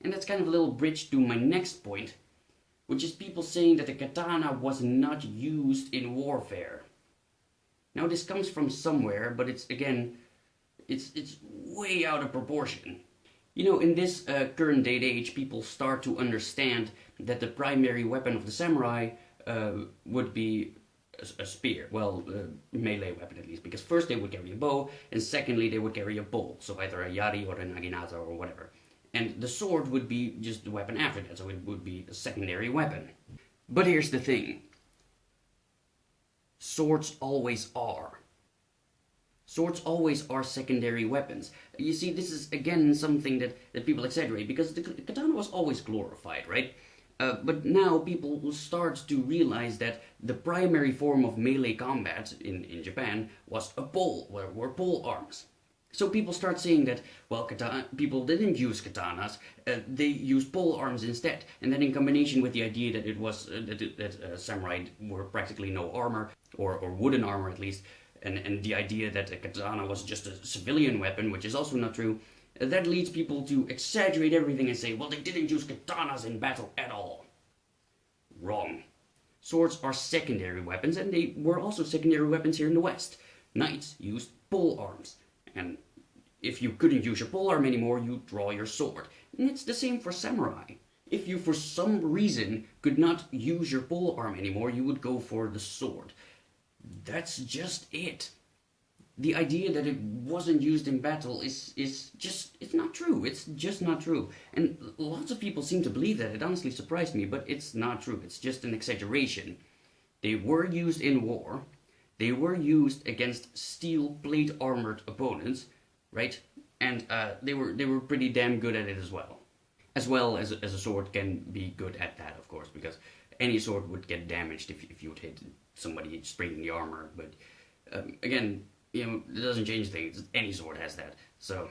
And that's kind of a little bridge to my next point, which is people saying that the katana was not used in warfare. Now this comes from somewhere, but it's way out of proportion. You know, in this current day and age, people start to understand that the primary weapon of the samurai would be a spear. Well, melee weapon at least, because first they would carry a bow, and secondly they would carry a pole, so either a yari or a naginata or whatever. And the sword would be just the weapon after that, so it would be a secondary weapon. But here's the thing. Swords always are. Swords always are secondary weapons. You see, this is again something that people exaggerate, because the katana was always glorified, right? But now people will start to realize that the primary form of melee combat in Japan was a pole, were pole arms. So people start saying that, well, people didn't use katanas, they used pole arms instead. And then in combination with the idea that it was that samurai were practically no armor, or wooden armor at least, and the idea that a katana was just a civilian weapon, which is also not true, that leads people to exaggerate everything and say, well, they didn't use katanas in battle at all. Wrong. Swords are secondary weapons, and they were also secondary weapons here in the West. Knights used pole arms, and if you couldn't use your polearm anymore, you draw your sword. And it's the same for samurai. If you for some reason could not use your polearm anymore, you would go for the sword. That's just it. The idea that it wasn't used in battle is just, it's not true. It's just not true. And lots of people seem to believe that. It honestly surprised me, but it's not true. It's just an exaggeration. They were used in war. They were used against steel plate armored opponents, right? And they were pretty damn good at it as well. As well as a sword can be good at that, of course, because any sword would get damaged if you would hit somebody straight in the armor. But again, you know, it doesn't change things. Any sword has that. So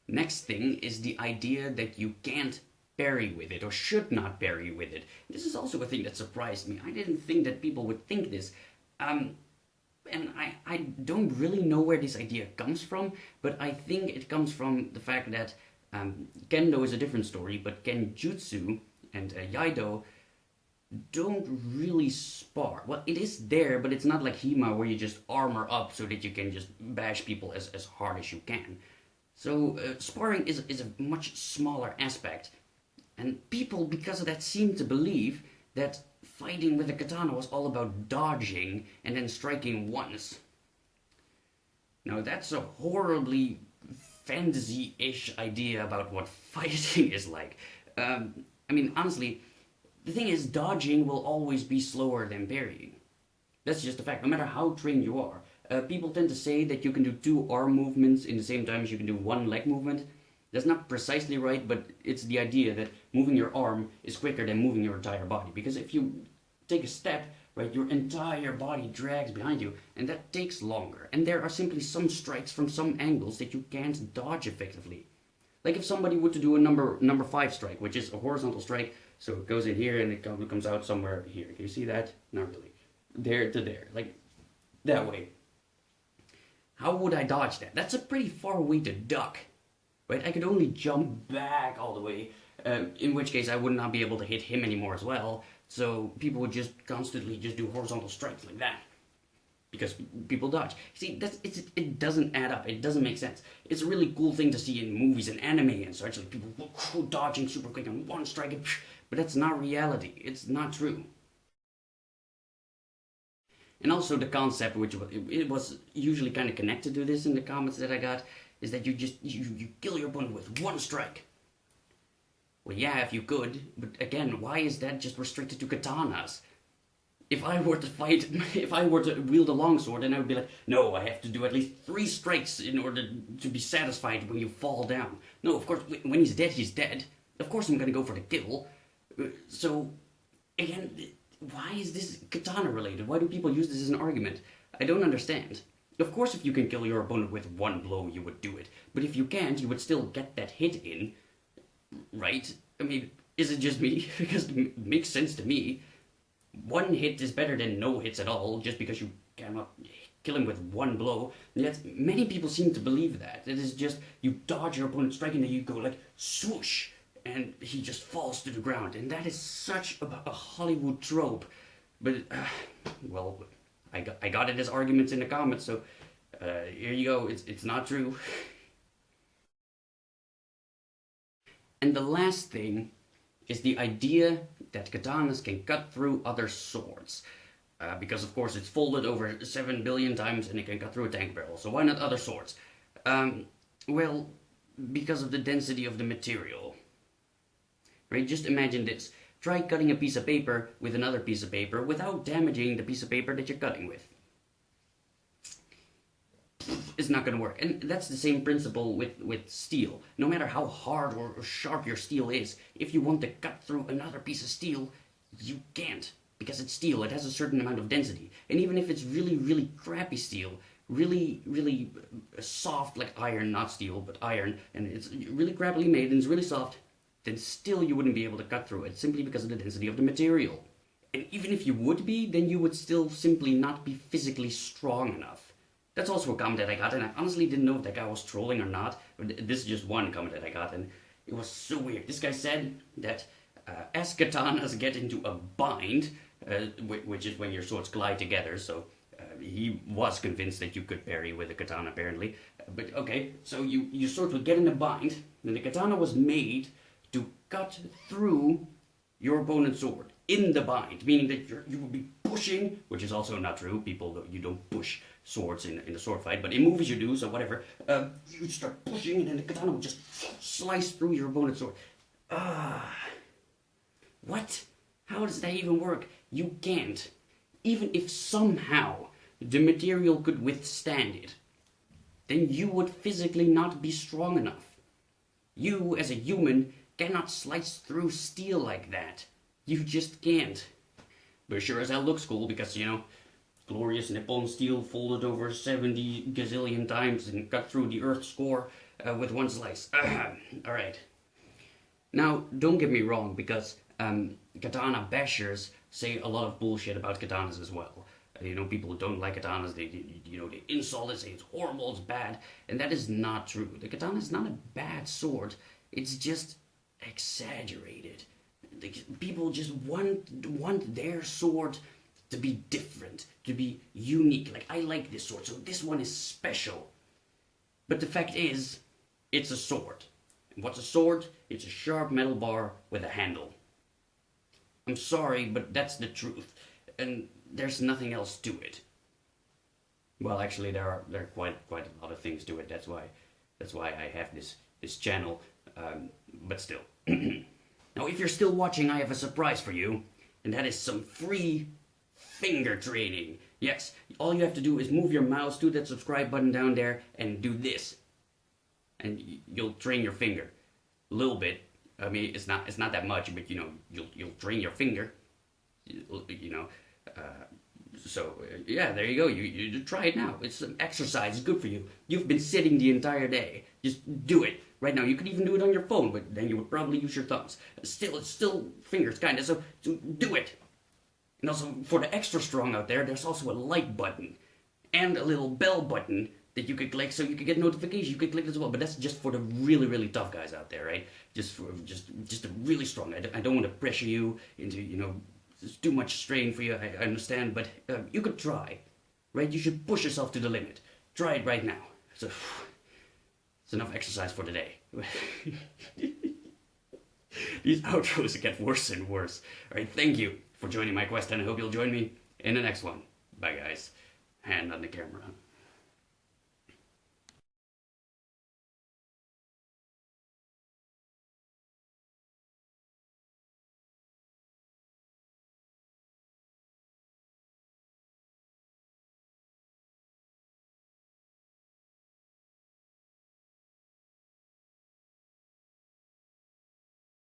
next thing is the idea that you can't parry with it, or should not parry with it. This is also a thing that surprised me. I didn't think that people would think this. And I don't really know where this idea comes from, but I think it comes from the fact that Kendo is a different story, but Kenjutsu and Yaido don't really spar. Well, it is there, but it's not like Hima where you just armor up so that you can just bash people as hard as you can. So sparring is a much smaller aspect. And people, because of that, seem to believe that fighting with a katana was all about dodging and then striking once. Now that's a horribly fantasy-ish idea about what fighting is like. I mean, honestly, the thing is, dodging will always be slower than parrying. That's just a fact, no matter how trained you are. People tend to say that you can do 2 arm movements in the same time as you can do 1 leg movement. That's not precisely right, but it's the idea that moving your arm is quicker than moving your entire body. Because if you take a step, right, your entire body drags behind you, and that takes longer. And there are simply some strikes from some angles that you can't dodge effectively. Like if somebody were to do a number 5 strike, which is a horizontal strike, so it goes in here and it comes out somewhere here. Can you see that? Not really. There to there, like that way. How would I dodge that? That's a pretty far way to duck, right? I could only jump back all the way, in which case I would not be able to hit him anymore as well. So people would just constantly just do horizontal strikes like that, because people dodge. See, it doesn't add up. It doesn't make sense. It's a really cool thing to see in movies and anime and such, like people dodging super quick on one strike, but that's not reality. It's not true. And also the concept, which it was usually kind of connected to this in the comments that I got, is that you kill your opponent with 1 strike. Well, yeah, if you could, but again, why is that just restricted to katanas? If I were to fight, if I were to wield a longsword, then I would be like, no, I have to do at least 3 strikes in order to be satisfied when you fall down. No, of course, when he's dead, he's dead. Of course I'm gonna go for the kill. So, again, why is this katana related? Why do people use this as an argument? I don't understand. Of course, if you can kill your opponent with 1 blow, you would do it. But if you can't, you would still get that hit in, right? I mean, is it just me? Because it makes sense to me. 1 hit is better than no hits at all, just because you kill him with one blow. And yet many people seem to believe that. It is just you dodge your opponent's strike and then you go like swoosh, and he just falls to the ground. And that is such a Hollywood trope. But well, I got it as arguments in the comments, so here you go. It's not true. And the last thing is the idea that katanas can cut through other swords. Because of course it's folded over 7 billion times and it can cut through a tank barrel. So why not other swords? Well, because of the density of the material. Right? Just imagine this. Try cutting a piece of paper with another piece of paper without damaging the piece of paper that you're cutting with. It's not going to work. And that's the same principle with steel. No matter how hard or sharp your steel is, if you want to cut through another piece of steel, you can't. Because it's steel, it has a certain amount of density. And even if it's really, really crappy steel, really, really soft, like iron, not steel, but iron, and it's really crappily made and it's really soft, then still you wouldn't be able to cut through it, simply because of the density of the material. And even if you would be, then you would still simply not be physically strong enough. That's also a comment that I got, and I honestly didn't know if that guy was trolling or not. This is just one comment that I got, and it was so weird. This guy said that as katanas get into a bind, which is when your swords glide together, so he was convinced that you could parry with a katana, apparently. But okay, so your sword would get in a bind, and the katana was made to cut through your opponent's sword in the bind, meaning that you would be pushing, which is also not true. You don't push swords in a sword fight, but in movies you do, so whatever. You start pushing, and then the katana will just slice through your opponent's sword. What? How does that even work? You can't. Even if somehow the material could withstand it, then you would physically not be strong enough. You, as a human, cannot slice through steel like that. You just can't. But it sure as hell looks cool because, you know, glorious Nippon steel folded over 70 gazillion times and cut through the Earth's core with one slice. Alright. Now, don't get me wrong, because katana bashers say a lot of bullshit about katanas as well. You know, people who don't like katanas, they insult it, say it's horrible, it's bad, and that is not true. The katana is not a bad sword, it's just exaggerated. People just want their sword to be different, to be unique. Like, I like this sword, so this one is special. But the fact is, it's a sword. And what's a sword? It's a sharp metal bar with a handle. I'm sorry, but that's the truth. And there's nothing else to it. Well, actually, there are quite a lot of things to it. That's why I have this channel. But still. Now, if you're still watching, I have a surprise for you, and that is some free finger training. Yes, all you have to do is move your mouse to that subscribe button down there and do this, and you'll train your finger a little bit. I mean, it's not that much, but you know, you'll train your finger. So yeah, there you go. You try it now. It's an exercise. It's good for you. You've been sitting the entire day. Just do it right now. You could even do it on your phone, but then you would probably use your thumbs. Still, it's still fingers, kind of. So do it. And also, for the extra strong out there, there's also a like button and a little bell button that you could click so you could get notifications. You could click it as well, but that's just for the really, really tough guys out there, right? Just the really strong. I don't want to pressure you into, it's too much strain for you. I understand, but you could try, right? You should push yourself to the limit. Try it right now. So it's enough exercise for today. These outros get worse and worse. All right, thank you for joining my quest, and I hope you'll join me in the next one. Bye, guys. Hand on the camera.